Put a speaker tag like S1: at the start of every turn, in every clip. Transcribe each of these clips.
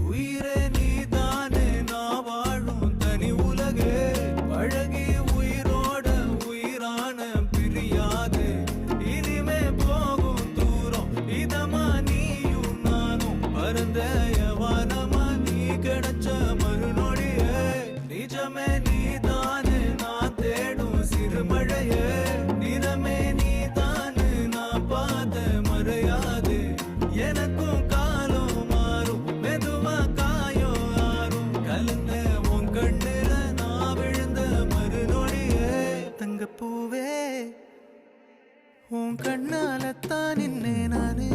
S1: உயிரே நீதானே நான் வாழும் தனி உலகே பழகி உயிரோட உயிரான பிரியாது இனிமே போகும் தூரம் இதமா நீயும் நானும் பரந்த யவானமா நீ கிடைச்ச மறுநொடியே நிஜமே நீதானே நான் தேடும் சிறுமழையே நிறமே நீதானே நான் பார்த்த மறையாது எனக்கும் காலம் மாறும் மெதுவா காயோ ஆறும் கலந்த உன் கண்ணுல நான் விழுந்த மறுநொடியே தங்கப்பூவே உன் கண்ணாலத்தான் நின்னே நானே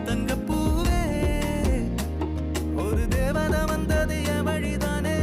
S1: தங்கப்பூவே ஒரு தேவதை வந்தது என் வழிதானே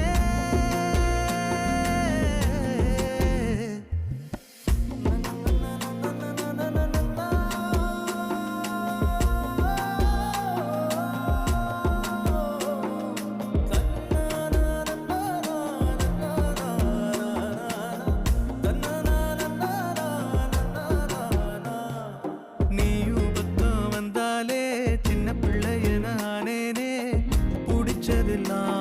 S1: நீயும் பக்கம் வந்தாலே சின்ன பிள்ளைய நானேனே பிடிச்சதெல்லாம்